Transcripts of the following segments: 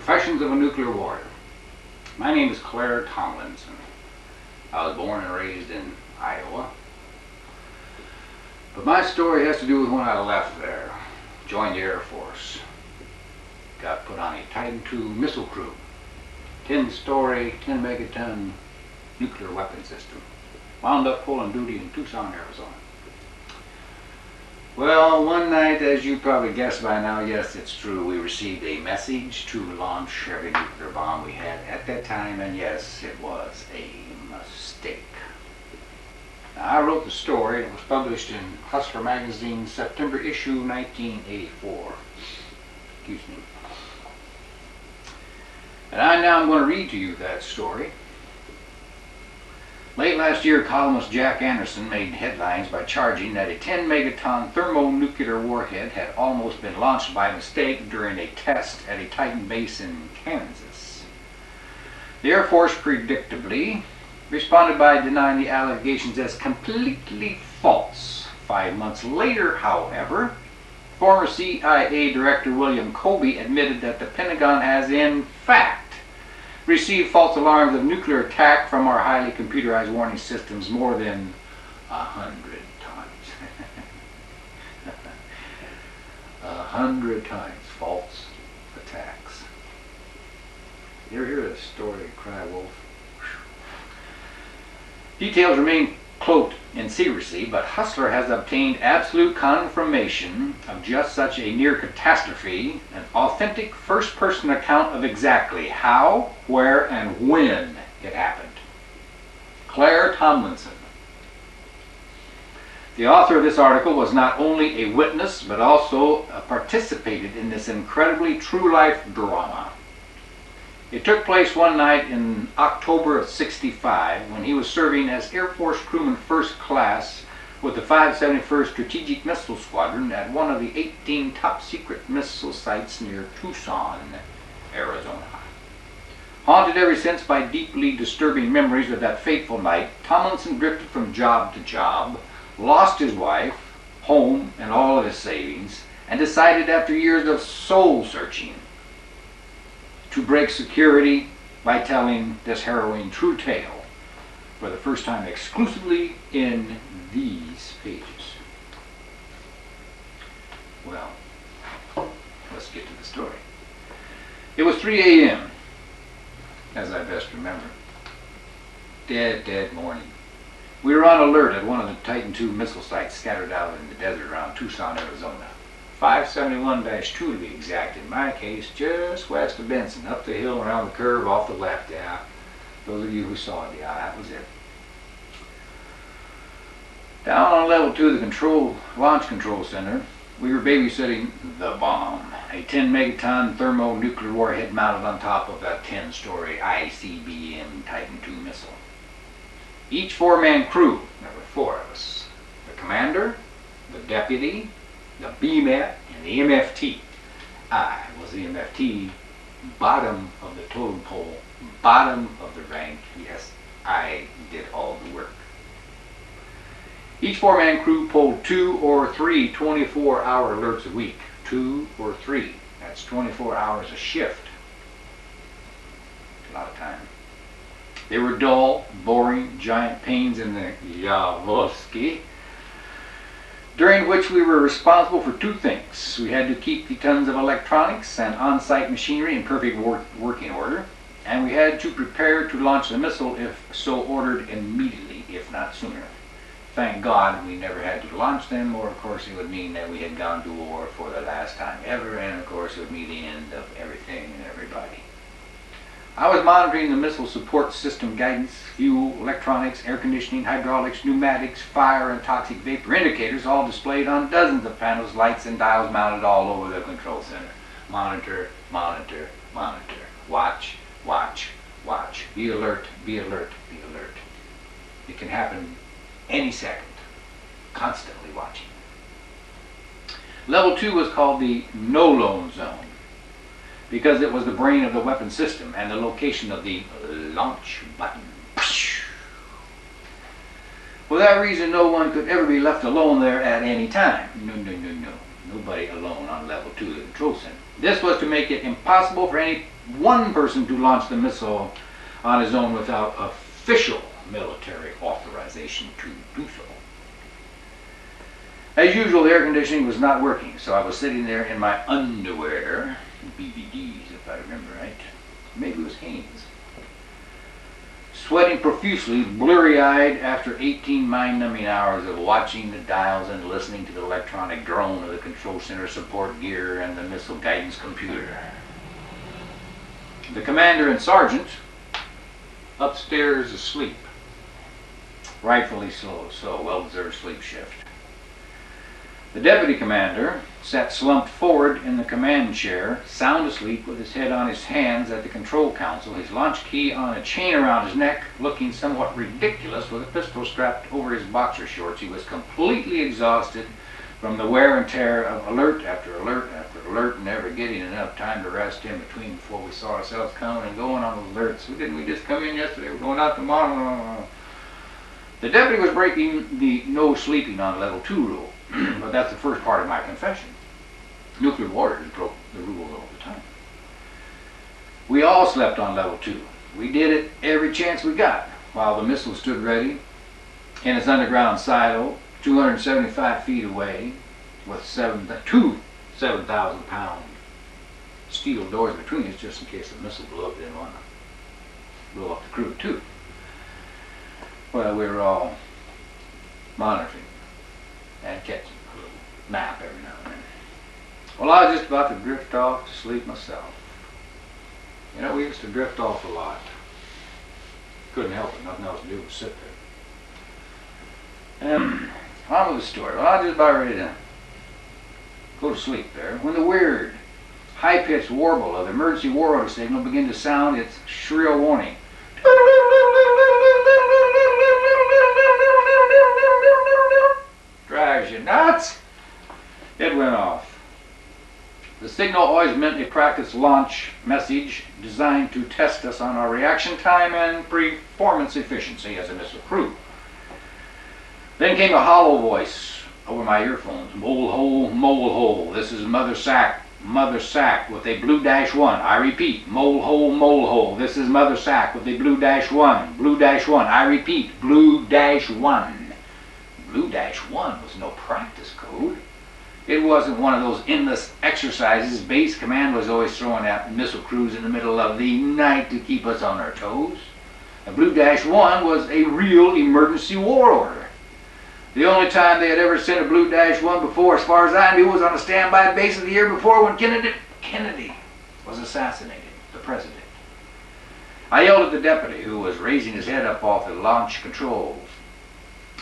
Confessions of a Nuclear Warrior. My name is Claire Tomlinson. I was born and raised in Iowa. But my story has to do with when I left there, joined the Air Force, got put on a Titan II missile crew, 10-story, 10-megaton nuclear weapon system. Wound up pulling duty in Tucson, Arizona. Well, one night, as you probably guessed by now, yes, it's true, we received a message to launch every nuclear bomb we had at that time, and yes, it was a mistake. Now, I wrote the story. It was published in Hustler magazine, September issue 1984. Excuse me. And now I'm going to read to you that story. Late last year, columnist Jack Anderson made headlines by charging that a 10-megaton thermonuclear warhead had almost been launched by mistake during a test at a Titan base in Kansas. The Air Force predictably responded by denying the allegations as completely false. 5 months later, however, former CIA Director William Colby admitted that the Pentagon has in fact received false alarms of nuclear attack from our highly computerized warning systems more than 100 times. 100 times false attacks. You ever hear the story of Cry Wolf? Details remain cloaked in secrecy, but Hustler has obtained absolute confirmation of just such a near catastrophe, an authentic first-person account of exactly how, where, and when it happened. Claire Tomlinson. The author of this article was not only a witness, but also participated in this incredibly true-life drama. It took place one night in October of '65 when he was serving as Air Force Crewman First Class with the 571st Strategic Missile Squadron at one of the 18 top-secret missile sites near Tucson, Arizona. Haunted ever since by deeply disturbing memories of that fateful night, Tomlinson drifted from job to job, lost his wife, home, and all of his savings, and decided after years of soul-searching to break security by telling this harrowing true tale for the first time exclusively in these pages. Well, let's get to the story. It was 3 a.m., as I best remember. Dead morning. We were on alert at one of the Titan II missile sites scattered out in the desert around Tucson, Arizona. 571-2 to be exact in my case, just west of Benson, up the hill around the curve off the left, yeah. Those of you who saw it, yeah, that was it. Down on level 2 of the launch control center, we were babysitting the bomb, a 10-megaton thermonuclear warhead mounted on top of a 10-story ICBM Titan II missile. Each 4-man crew, there were 4 of us, the commander, the deputy, the BMET, and the MFT. I was the MFT, bottom of the totem pole, bottom of the rank. Yes, I did all the work. Each 4-man crew pulled 2 or 3 24-hour alerts a week. 2 or 3. That's 24 hours a shift. A lot of time. They were dull, boring, giant pains in the Yavolsky, during which we were responsible for 2 things. We had to keep the tons of electronics and on-site machinery in perfect working order, and we had to prepare to launch the missile if so ordered immediately, if not sooner. Thank God we never had to launch them, or of course it would mean that we had gone to war for the last time ever, and of course it would mean the end of everything and everybody. I was monitoring the missile support system guidance, fuel, electronics, air conditioning, hydraulics, pneumatics, fire, and toxic vapor indicators, all displayed on dozens of panels, lights, and dials mounted all over the control center. Monitor, monitor, monitor. Watch, watch, watch. Be alert, be alert, be alert. It can happen any second. Constantly watching. Level 2 was called the no-loan zone, because it was the brain of the weapon system and the location of the launch button. For that reason, no one could ever be left alone there at any time. No. Nobody alone on level 2 of the control center. This was to make it impossible for any one person to launch the missile on his own without official military authorization to do so. As usual, the air conditioning was not working, so I was sitting there in my underwear, BVDs if I remember right, maybe it was Hanes, sweating profusely, blurry-eyed after 18 mind-numbing hours of watching the dials and listening to the electronic drone of the control center support gear and the missile guidance computer. The commander and sergeant upstairs asleep, rightfully so, well-deserved sleep shift. The deputy commander sat slumped forward in the command chair, sound asleep with his head on his hands at the control console, his launch key on a chain around his neck, looking somewhat ridiculous with a pistol strapped over his boxer shorts. He was completely exhausted from the wear and tear of alert after alert after alert, never getting enough time to rest in between before we saw ourselves coming and going on alerts. Didn't we just come in yesterday? We're going out tomorrow. The deputy was breaking the no sleeping on level 2 rule. But that's the first part of my confession. Nuclear warriors broke the rules all the time. We all slept on level 2. We did it every chance we got, while the missile stood ready in its underground silo, 275 feet away, with two 7,000-pound steel doors between us, just in case the missile blew up. Didn't want to blow up the crew too. Well, we were all monitoring and catching a little nap every now and then. Well, I was just about to drift off to sleep myself. You know, we used to drift off a lot. Couldn't help it, nothing else to do but sit there. On with the story. Well, I was just about ready to go to sleep there when the weird, high-pitched warble of the emergency war order signal began to sound its shrill warning. Drives you nuts? It went off. The signal always meant a practice launch message designed to test us on our reaction time and performance efficiency as a missile crew. Then came a hollow voice over my earphones. Mole hole, this is Mother Sack with a blue -1. I repeat, mole hole, this is Mother Sack with a blue -1. I repeat, blue -1. Blue -1 was no practice code. It wasn't one of those endless exercises base command was always throwing at missile crews in the middle of the night to keep us on our toes. A blue -1 was a real emergency war order. The only time they had ever sent a blue -1 before, as far as I knew, was on a standby base of the year before when Kennedy was assassinated, the president. I yelled at the deputy, who was raising his head up off the launch controls,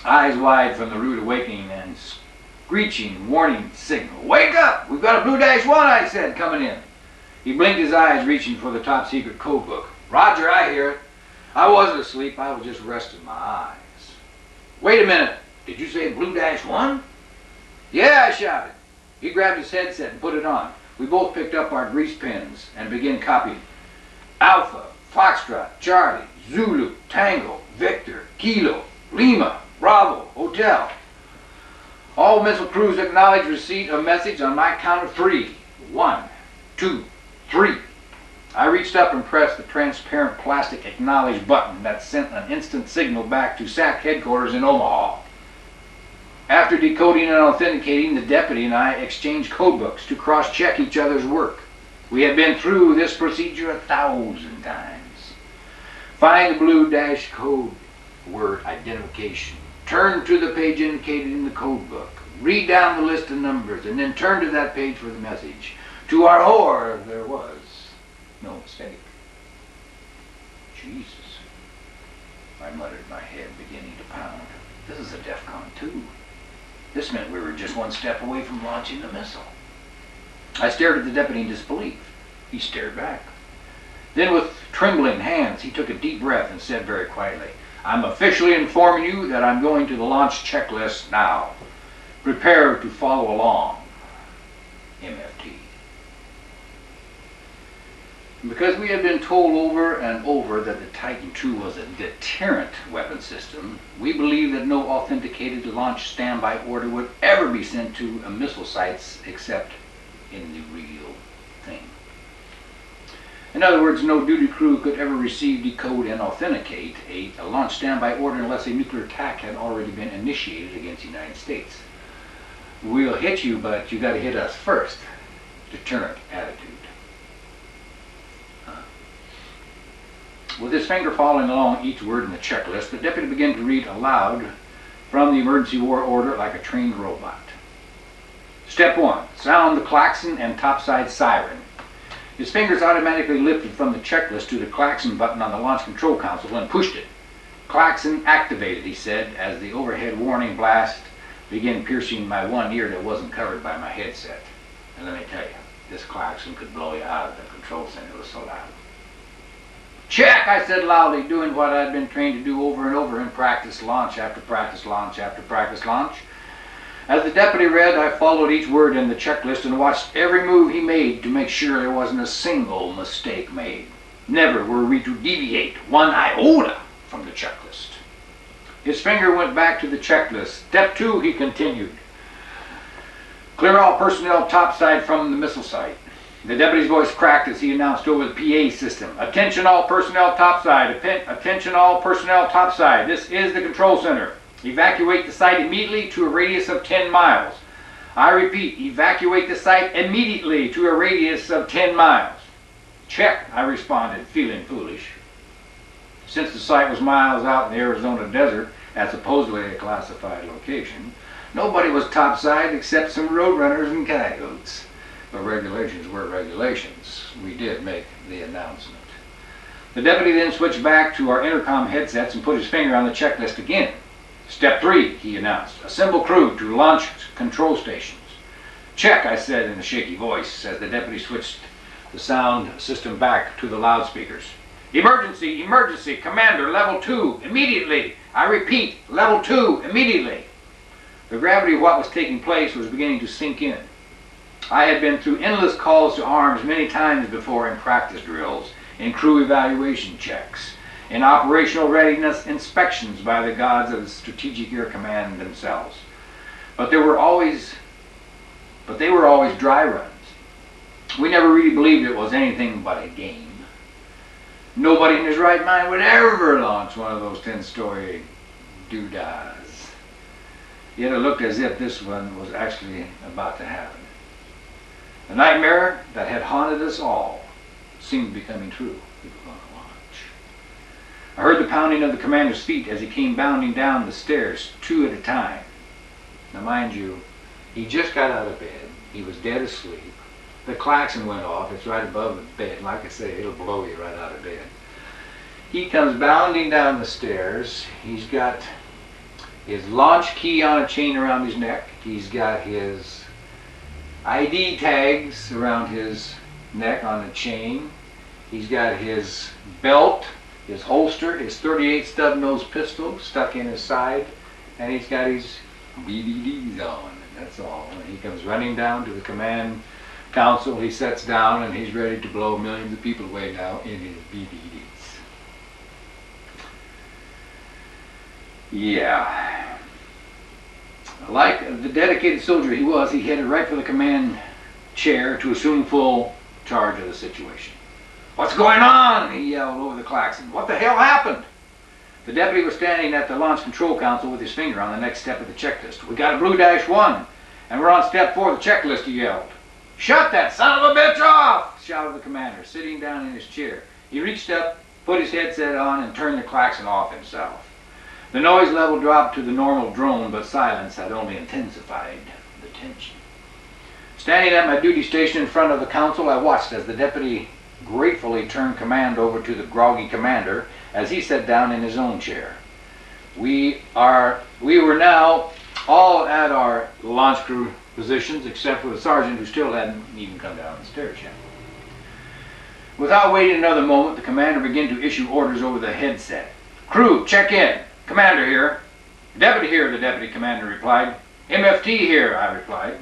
eyes wide from the rude awakening and screeching warning signal. Wake up! We've got a blue -1, I said, coming in. He blinked his eyes, reaching for the top secret code book. Roger, I hear it. I wasn't asleep, I was just resting my eyes. Wait a minute, did you say blue -1? Yeah, I shouted. He grabbed his headset and put it on. We both picked up our grease pens and began copying. Alpha, Foxtrot, Charlie, Zulu, Tango, Victor, Kilo, Lima, Bravo, Hotel. All missile crews acknowledge receipt of message on my count of 3. 1, 2, 3. I reached up and pressed the transparent plastic acknowledge button that sent an instant signal back to SAC headquarters in Omaha. After decoding and authenticating, the deputy and I exchanged codebooks to cross-check each other's work. We had been through this procedure 1,000 times. Find the blue code word identification. Turn to the page indicated in the code book. Read down the list of numbers and then turn to that page for the message. To our horror, there was no mistake. Jesus, I muttered, my head beginning to pound. This is a DEFCON 2. This meant we were just one step away from launching the missile. I stared at the deputy in disbelief. He stared back. Then with trembling hands, he took a deep breath and said very quietly, I'm officially informing you that I'm going to the launch checklist now. Prepare to follow along. MFT. Because we had been told over and over that the Titan II was a deterrent weapon system, we believed that no authenticated launch standby order would ever be sent to missile sites except in the real thing. In other words, no duty crew could ever receive, decode, and authenticate a launch standby order unless a nuclear attack had already been initiated against the United States. We'll hit you, but you got to hit us first. Deterrent attitude. With his finger following along each word in the checklist, the deputy began to read aloud from the emergency war order like a trained robot. Step 1. Sound the klaxon and topside siren. His fingers automatically lifted from the checklist to the klaxon button on the launch control console and pushed it. Klaxon activated, he said, as the overhead warning blast began piercing my one ear that wasn't covered by my headset. And let me tell you, this klaxon could blow you out of the control center. It was so loud. Check, I said loudly, doing what I'd been trained to do over and over in practice launch after practice launch after practice launch. As the deputy read, I followed each word in the checklist and watched every move he made to make sure there wasn't a single mistake made. Never were we to deviate one iota from the checklist. His finger went back to the checklist. Step 2, he continued. Clear all personnel topside from the missile site. The deputy's voice cracked as he announced over the PA system. Attention all personnel topside. Attention all personnel topside. This is the control center. Evacuate the site immediately to a radius of 10 miles. I repeat, evacuate the site immediately to a radius of 10 miles. Check, I responded, feeling foolish. Since the site was miles out in the Arizona desert at supposedly a classified location, nobody was topside except some roadrunners and coyotes. But regulations were regulations. We did make the announcement. The deputy then switched back to our intercom headsets and put his finger on the checklist again. Step 3, he announced. Assemble crew to launch control stations. Check, I said in a shaky voice as the deputy switched the sound system back to the loudspeakers. Emergency, emergency, commander, level 2, immediately. I repeat, level 2, immediately. The gravity of what was taking place was beginning to sink in. I had been through endless calls to arms many times before in practice drills, in crew evaluation checks, in operational readiness inspections by the gods of the Strategic Air Command themselves. But they were always dry runs. We never really believed it was anything but a game. Nobody in his right mind would ever launch one of those 10-story doodahs. Yet it looked as if this one was actually about to happen. The nightmare that had haunted us all seemed to be coming true. We were going to launch. I heard the pounding of the commander's feet as he came bounding down the stairs, 2 at a time. Now mind you, he just got out of bed. He was dead asleep. The klaxon went off. It's right above the bed. Like I say, it'll blow you right out of bed. He comes bounding down the stairs. He's got his launch key on a chain around his neck. He's got his ID tags around his neck on a chain. He's got his belt, his holster, his .38 stub-nose pistol stuck in his side, and he's got his BDDs on. That's all. And he comes running down to the command council. He sits down and he's ready to blow millions of people away now in his BDDs. Yeah. Like the dedicated soldier he was, he headed right for the command chair to assume full charge of the situation. What's going on? He yelled over the klaxon. What the hell happened? The deputy was standing at the launch control console with his finger on the next step of the checklist. We got a blue -1, and we're on step 4 of the checklist, he yelled. Shut that son of a bitch off, shouted the commander, sitting down in his chair. He reached up, put his headset on, and turned the klaxon off himself. The noise level dropped to the normal drone, but silence had only intensified the tension. Standing at my duty station in front of the council, I watched as the deputy gratefully turned command over to the groggy commander as he sat down in his own chair. We were now all at our launch crew positions, except for the sergeant who still hadn't even come down the stairs yet. Without waiting another moment, the commander began to issue orders over the headset. Crew, check in. Commander here. Deputy here, the deputy commander replied. MFT here, I replied.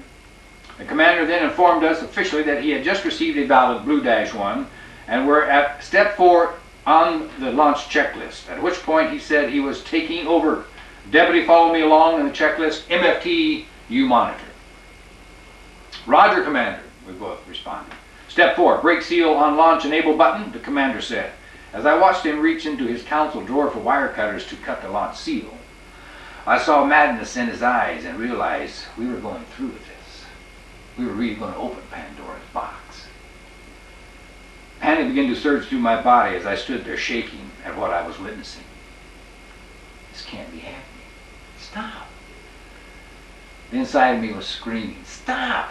The commander then informed us officially that he had just received a valid blue -1 and were at step 4 on the launch checklist, at which point he said he was taking over. Deputy followed me along in the checklist. MFT, you monitor. Roger, Commander, we both responded. Step 4, brake seal on launch enable button, the commander said, as I watched him reach into his console drawer for wire cutters to cut the launch seal. I saw madness in his eyes and realized we were going through with this. We were really going to open Pandora's box. Panic began to surge through my body as I stood there shaking at what I was witnessing. This can't be happening. Stop. The inside of me was screaming, stop!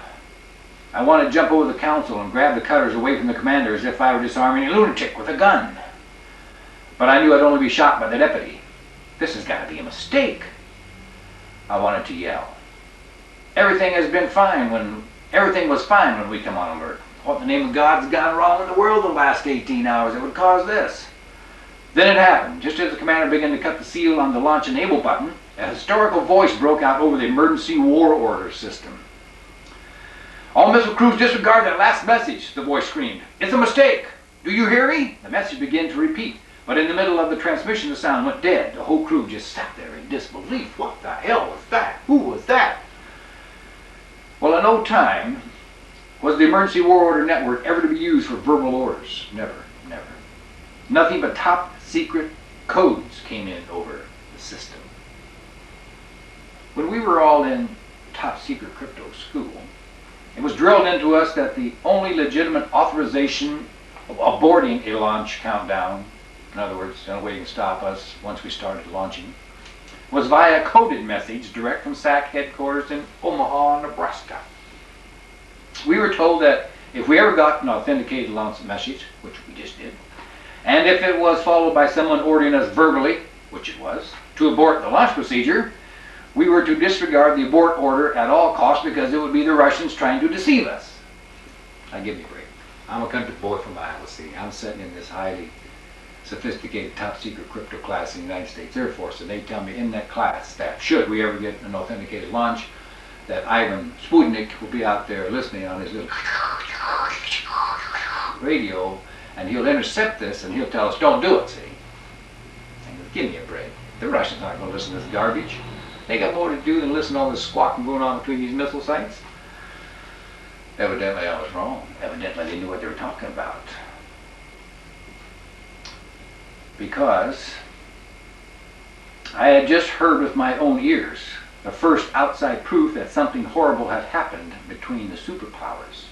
I wanted to jump over the console and grab the cutters away from the commander as if I were disarming a lunatic with a gun. But I knew I'd only be shot by the deputy. This has got to be a mistake. I wanted to yell. Everything was fine when we come on alert. What in the name of God's gone wrong in the world the last 18 hours that would cause this? Then it happened. Just as the commander began to cut the seal on the launch enable button, a historical voice broke out over the emergency war order system. All missile crews disregard that last message, the voice screamed. It's a mistake. Do you hear me? The message began to repeat, but in the middle of the transmission the sound went dead. The whole crew just sat there in disbelief. What the hell was that? Who was that? Well, in no time was the emergency war order network ever to be used for verbal orders. Never, never. Nothing but top secret codes came in over the system. When we were all in top secret crypto school, it was drilled into us that the only legitimate authorization of aborting a launch countdown, in other words, the only way you can stop us once we started launching, was via a coded message direct from SAC headquarters in Omaha, Nebraska. We were told that if we ever got an authenticated launch message, which we just did, and if it was followed by someone ordering us verbally, which it was, to abort the launch procedure, we were to disregard the abort order at all costs because it would be the Russians trying to deceive us. Now give me a break. I'm a country boy from Iowa City. I'm sitting in this highly sophisticated top secret crypto class in the United States Air Force, and they tell me in that class that should we ever get an authenticated launch, that Ivan Sputnik will be out there listening on his little radio, and he'll intercept this and he'll tell us, don't do it, see? And give me a break. The Russians aren't going to listen to this garbage. They got more to do than listen to all this squawking going on between these missile sites. Evidently I was wrong. Evidently they knew what they were talking about. Because I had just heard with my own ears the first outside proof that something horrible had happened between the superpowers.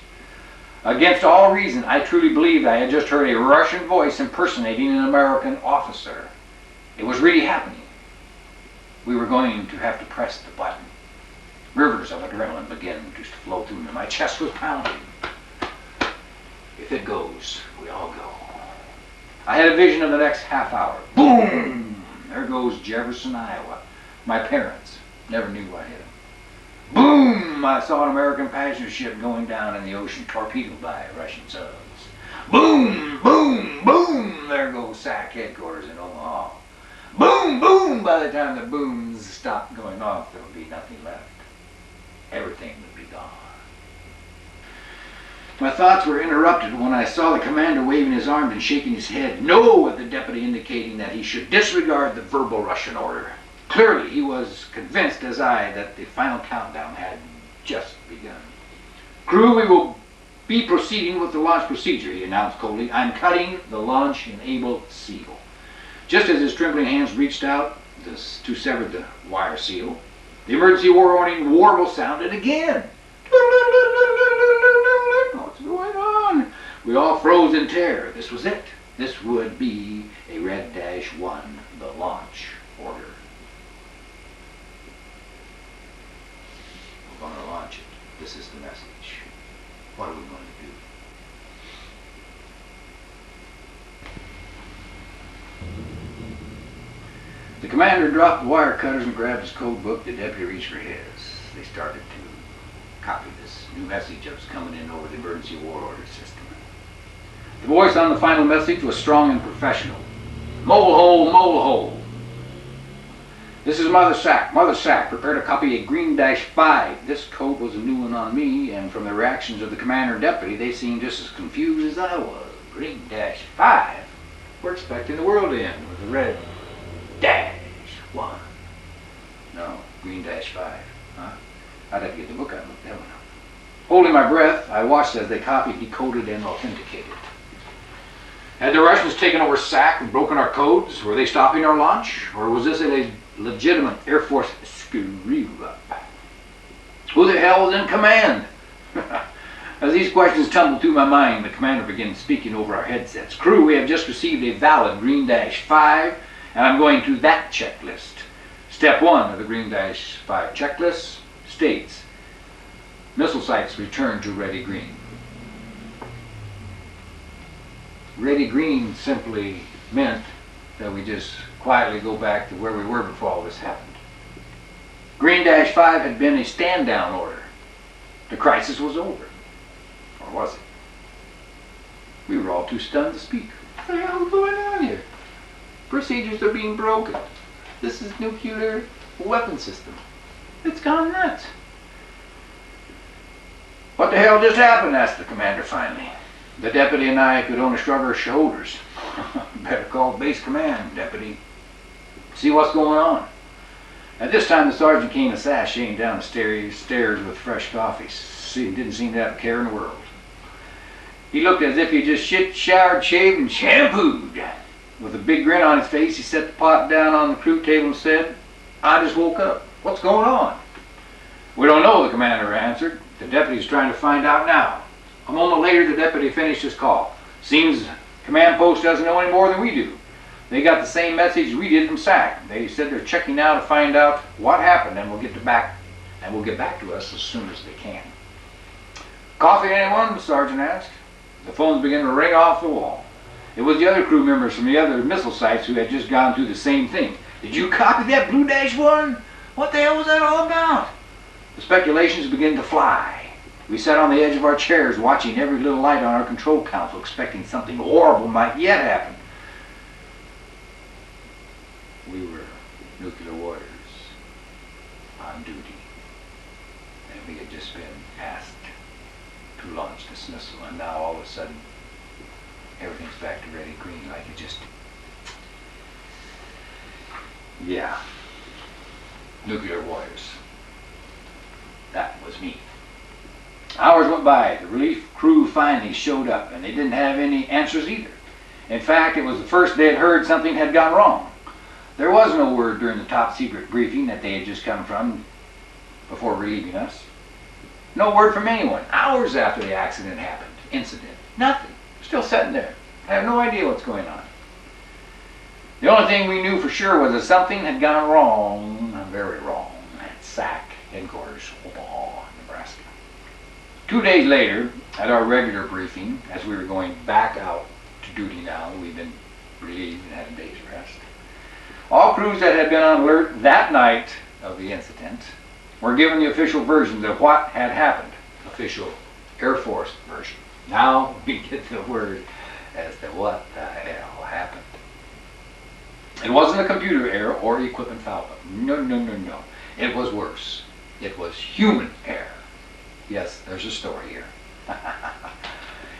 Against all reason, I truly believed I had just heard a Russian voice impersonating an American officer. It was really happening. We were going to have to press the button. Rivers of adrenaline began to flow through me. My chest was pounding. If it goes, we all go. I had a vision of the next half hour. Boom! There goes Jefferson, Iowa. My parents never knew I hit them. Boom! I saw an American passenger ship going down in the ocean, torpedoed by Russian subs. Boom! Boom! Boom! There goes SAC headquarters in Omaha. Boom! Boom! By the time the booms stopped going off, there would be nothing left. Everything would be gone. My thoughts were interrupted when I saw the commander waving his arms and shaking his head. No, with the deputy indicating that he should disregard the verbal Russian order. Clearly, he was convinced, as I, that the final countdown had just begun. Crew, we will be proceeding with the launch procedure, he announced coldly. I'm cutting the launch enable seal. Just as his trembling hands reached out to sever the wire seal, the emergency warning warble sounded again. What's going on? We all froze in terror. This was it. This would be a Red-1, the launch order. We're going to launch it. This is the message. What are we going to do? The commander dropped the wire cutters and grabbed his code book. The deputy reached for his. They started to copy this new message that was coming in over the emergency war order system. The voice on the final message was strong and professional. Mole hole, mole hole. This is Mother Sack. Mother Sack, prepare to copy a green-5. This code was a new one on me, and from the reactions of the commander and deputy, they seemed just as confused as I was. Green-5? We're expecting the world to end with a Red-1. No, green-5. Huh? I'd have to get the book out and look that one up. Holding my breath, I watched as they copied, decoded, and authenticated. Had the Russians taken over SAC and broken our codes? Were they stopping our launch? Or was this a legitimate Air Force screw-up? Who the hell was in command? As these questions tumbled through my mind, the commander began speaking over our headsets. Crew, we have just received a valid Green-5, and I'm going through that checklist. Step 1 of the Green-5 checklist states, missile sites return to Ready Green. Ready Green simply meant that we just quietly go back to where we were before all this happened. Green-5 had been a stand-down order. The crisis was over. Or was it? We were all too stunned to speak. What the hell is going on here? Procedures are being broken. This is nuclear weapon system. It's gone nuts. What the hell just happened? Asked the commander finally. The deputy and I could only shrug our shoulders. Better call base command, deputy. See what's going on. At this time, the sergeant came sashaying down the stairs with fresh coffee. Didn't seem to have a care in the world. He looked as if he just shit, showered, shaved, and shampooed. With a big grin on his face, he set the pot down on the crew table and said, I just woke up. What's going on? We don't know, the commander answered. The deputy's trying to find out now. A moment later, the deputy finished his call. Seems command post doesn't know any more than we do. They got the same message we did from SAC. They said they're checking now to find out what happened, and we'll get back to us as soon as they can. Coffee, anyone? The sergeant asked. The phones began to ring off the wall. It was the other crew members from the other missile sites who had just gone through the same thing. Did you copy that Blue-1? What the hell was that all about? The speculations began to fly. We sat on the edge of our chairs watching every little light on our control console, expecting something horrible might yet happen. We were nuclear warriors on duty, and we had just been asked to launch this missile, and now all of a sudden everything's back to Ready Green like it just... Yeah. Nuclear warriors. That was me. Hours went by. The relief crew finally showed up, and they didn't have any answers either. In fact, it was the first they had heard something had gone wrong. There was no word during the top secret briefing that they had just come from before relieving us. No word from anyone. Hours after the accident happened. Incident. Nothing. Still sitting there. I have no idea what's going on. The only thing we knew for sure was that something had gone wrong, very wrong, at SAC headquarters, Omaha, Nebraska. 2 days later, at our regular briefing, as we were going back out to duty now, we'd been relieved and had a day's rest. All crews that had been on alert that night of the incident were given the official versions of what had happened. Official Air Force version. Now we get the word as to what the hell happened. It wasn't a computer error or equipment foul. No. It was worse. It was human error. Yes, there's a story here.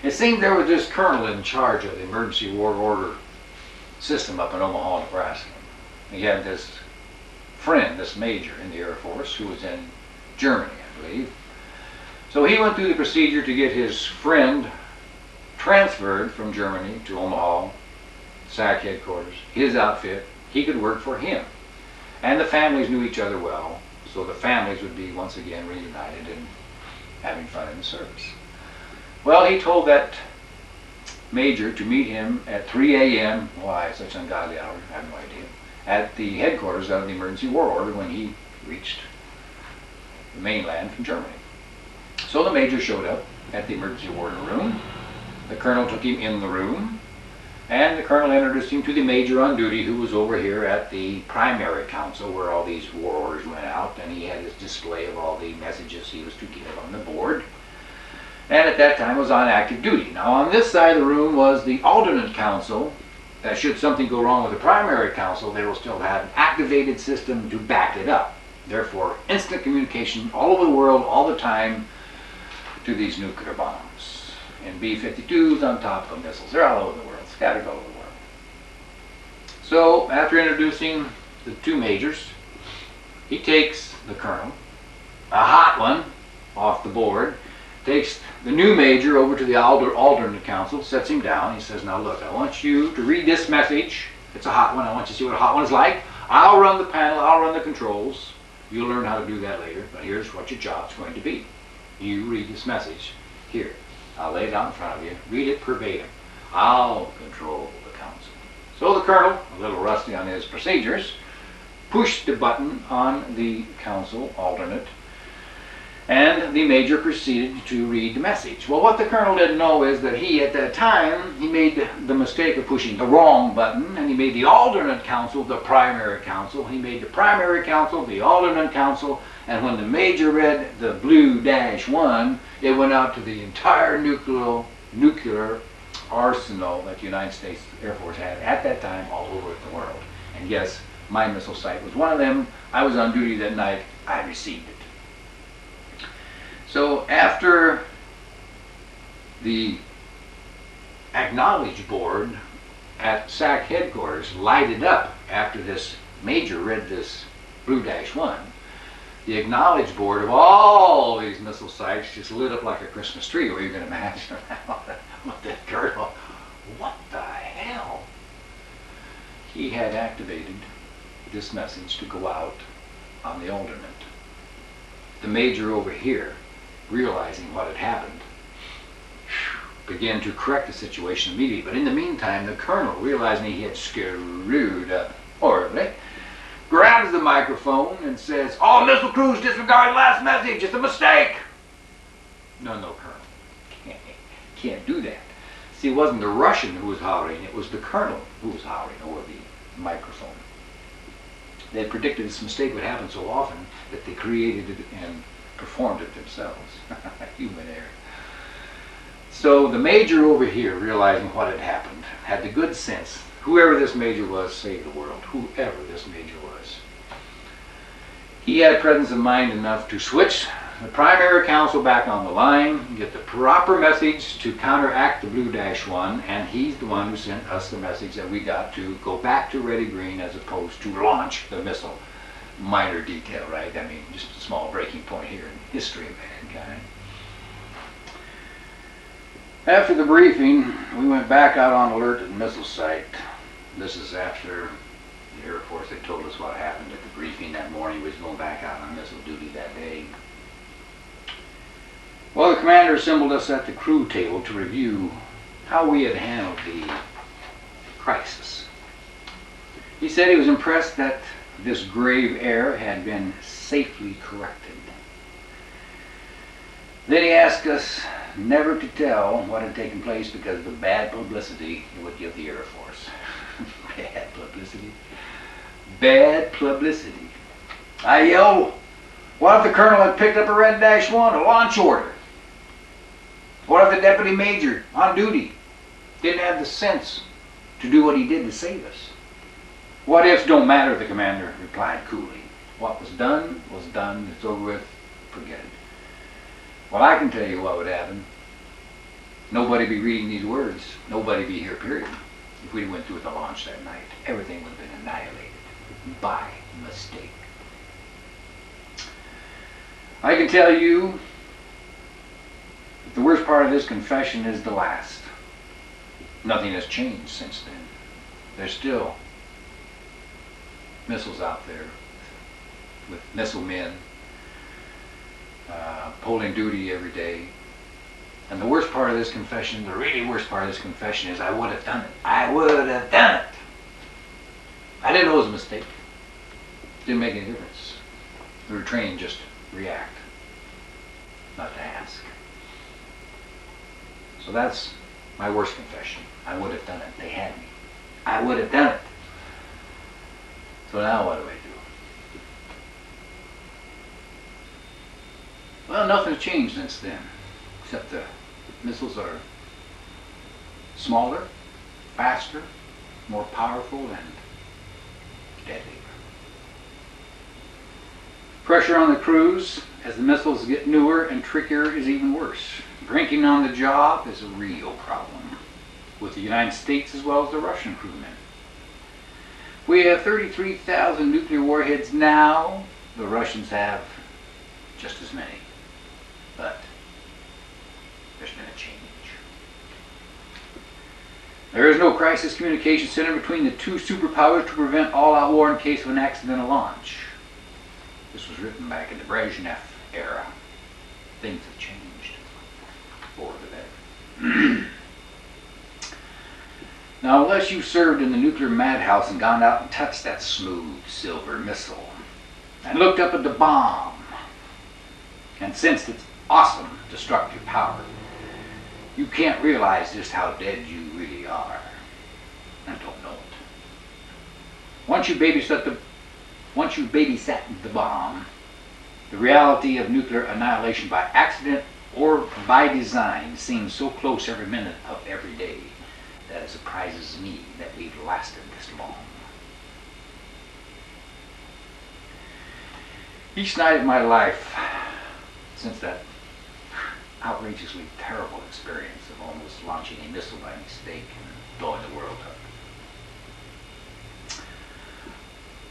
It seemed there was this colonel in charge of the emergency war order system up in Omaha, Nebraska. He had this friend, this major in the Air Force, who was in Germany, I believe. So he went through the procedure to get his friend transferred from Germany to Omaha, SAC headquarters, his outfit. He could work for him. And the families knew each other well, so the families would be once again reunited and having fun in the service. Well, he told that major to meet him at 3 a.m. Why such ungodly hour? I have no idea. At the headquarters of the emergency war order when he reached the mainland from Germany. So the major showed up at the emergency order room. The colonel took him in the room, and the colonel introduced him to the major on duty, who was over here at the primary council where all these war orders went out, and he had his display of all the messages he was to give on the board. And at that time was on active duty. Now on this side of the room was the alternate council, that should something go wrong with the primary council, they will still have an activated system to back it up. Therefore, instant communication all over the world, all the time, to these nuclear bombs. And B-52s on top of missiles. They're all over the world, scattered all over the world. So, after introducing the two majors, he takes the colonel, a hot one, off the board, takes the new major over to the alternate council, sets him down. He says, now look, I want you to read this message. It's a hot one. I want you to see what a hot one is like. I'll run the panel. I'll run the controls. You'll learn how to do that later, but here's what your job's going to be. You read this message. Here, I'll lay it out in front of you. Read it verbatim. I'll control the council. So the colonel, a little rusty on his procedures, pushed the button on the council alternate, and the major proceeded to read the message. Well, what the colonel didn't know is that he, at that time, he made the mistake of pushing the wrong button, and he made the alternate council the primary council. He made the primary council the alternate council, and when the major read the blue -1, it went out to the entire nuclear arsenal that the United States Air Force had at that time all over the world. And yes, my missile site was one of them. I was on duty that night. I received it. So after the acknowledge board at SAC headquarters lighted up after this major read this blue -1, the acknowledge board of all these missile sites just lit up like a Christmas tree. Well, you can imagine what that colonel, what the hell? He had activated this message to go out on the alternate. The major over here, realizing what had happened, began to correct the situation immediately. But in the meantime, the colonel, realizing he had screwed up horribly, grabs the microphone and says, all missile crews disregard last message, it's a mistake. No, colonel, can't do that. See, it wasn't the Russian who was hollering, it was the colonel who was hollering over the microphone. They had predicted this mistake would happen so often that they created it and performed it themselves. Human error. So the major over here, realizing what had happened, had the good sense, whoever this major was, saved the world, whoever this major was. He had presence of mind enough to switch the primary council back on the line, get the proper message to counteract the blue -1, and he's the one who sent us the message that we got to go back to ready green as opposed to launch the missile. Minor detail, right? I mean, just a small breaking point here in history of mankind. After the briefing, we went back out on alert at the missile site. This is after the Air Force had told us what happened at the briefing that morning. We was going back out on missile duty that day. Well, the commander assembled us at the crew table to review how we had handled the crisis. He said he was impressed that this grave error had been safely corrected. Then he asked us never to tell what had taken place because of the bad publicity it would give the Air Force. Bad publicity. Bad publicity. I yelled, what if the colonel had picked up a red -1, a launch order? What if the deputy major on duty didn't have the sense to do what he did to save us? What ifs don't matter, the commander replied coolly. What was done, it's over with, forget it. Well, I can tell you what would happen. Nobody be reading these words. Nobody be here, period. If we went through with the launch that night, everything would have been annihilated by mistake. I can tell you that the worst part of this confession is the last. Nothing has changed since then. There's still missiles out there with missile men pulling duty every day. And the worst part of this confession, the really worst part of this confession is I would have done it. I would have done it. I didn't know it was a mistake. Didn't make any difference. We were trained just to react, not to ask. So that's my worst confession. I would have done it. They had me. I would have done it. So now what do I do? Well, nothing's changed since then, except the missiles are smaller, faster, more powerful, and deadlier. Pressure on the crews as the missiles get newer and trickier is even worse. Drinking on the job is a real problem with the United States as well as the Russian crewmen. We have 33,000 nuclear warheads now. The Russians have just as many. But change. There is no crisis communication center between the two superpowers to prevent all-out war in case of an accidental launch. This was written back in the Brezhnev era. Things have changed for the better. Now, unless you served in the nuclear madhouse and gone out and touched that smooth silver missile and looked up at the bomb and sensed its awesome destructive power, you can't realize just how dead you really are and don't know it. Once you babysat the bomb, the reality of nuclear annihilation by accident or by design seems so close every minute of every day that it surprises me that we've lasted this long. Each night of my life, since that outrageously terrible experience of almost launching a missile by mistake and blowing the world up,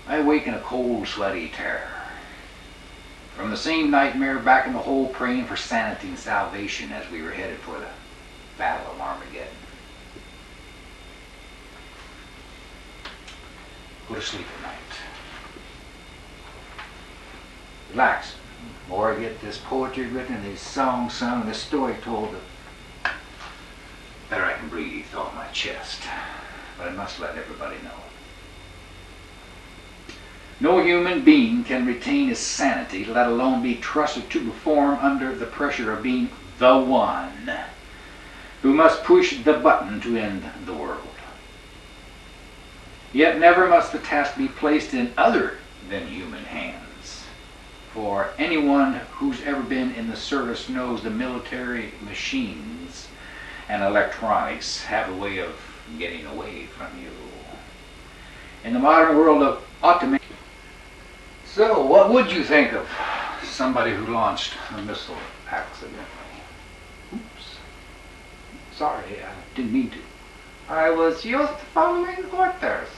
I awake in a cold, sweaty terror. From the same nightmare back in the hole praying for sanity and salvation as we were headed for the Battle of Armageddon. Go to sleep at night. Relax. The more I get this poetry written and these songs sung and this story told, the better I can breathe off my chest. But I must let everybody know. No human being can retain his sanity, let alone be trusted to perform under the pressure of being the one who must push the button to end the world. Yet never must the task be placed in other than human hands. For anyone who's ever been in the service knows the military machines and electronics have a way of getting away from you. In the modern world of automation, so what would you think of somebody who launched a missile accidentally? Oops. Sorry, I didn't mean to. I was just following orders.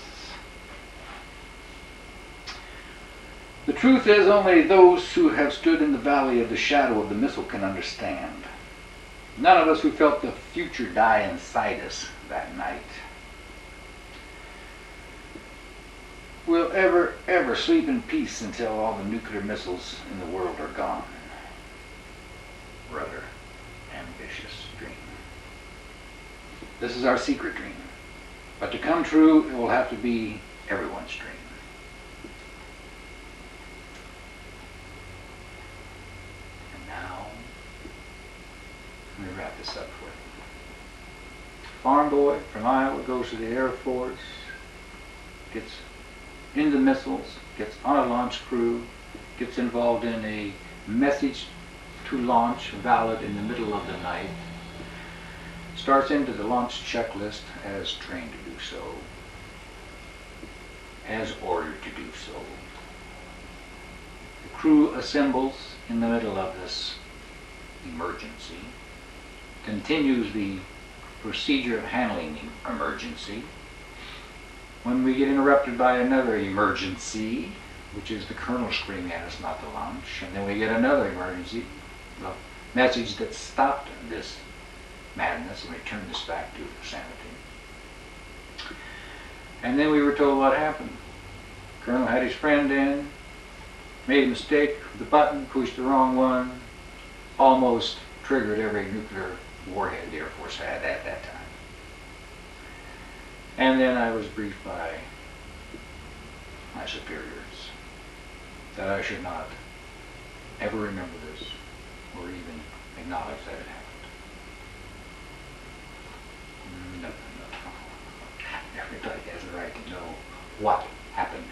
The truth is, only those who have stood in the valley of the shadow of the missile can understand. None of us who felt the future die inside us that night will ever sleep in peace until all the nuclear missiles in the world are gone. Rather ambitious dream. This is our secret dream. But to come true, it will have to be everyone's dream. And now, let me wrap this up for you. Farm boy from Iowa goes to the Air Force, gets into missiles, gets on a launch crew, gets involved in a message to launch valid in the middle of the night, starts into the launch checklist as trained to do so, as ordered to do so. The crew assembles in the middle of this emergency, continues the procedure of handling the emergency. When we get interrupted by another emergency, which is the colonel screaming at us not to launch, and then we get another emergency, a message that stopped this madness and returned us back to sanity. And then we were told what happened. Colonel had his friend in, made a mistake with the button, pushed the wrong one, almost triggered every nuclear warhead the Air Force had at that time. And then I was briefed by my superiors that I should not ever remember this or even acknowledge that it happened. No. Everybody has a right to know what happened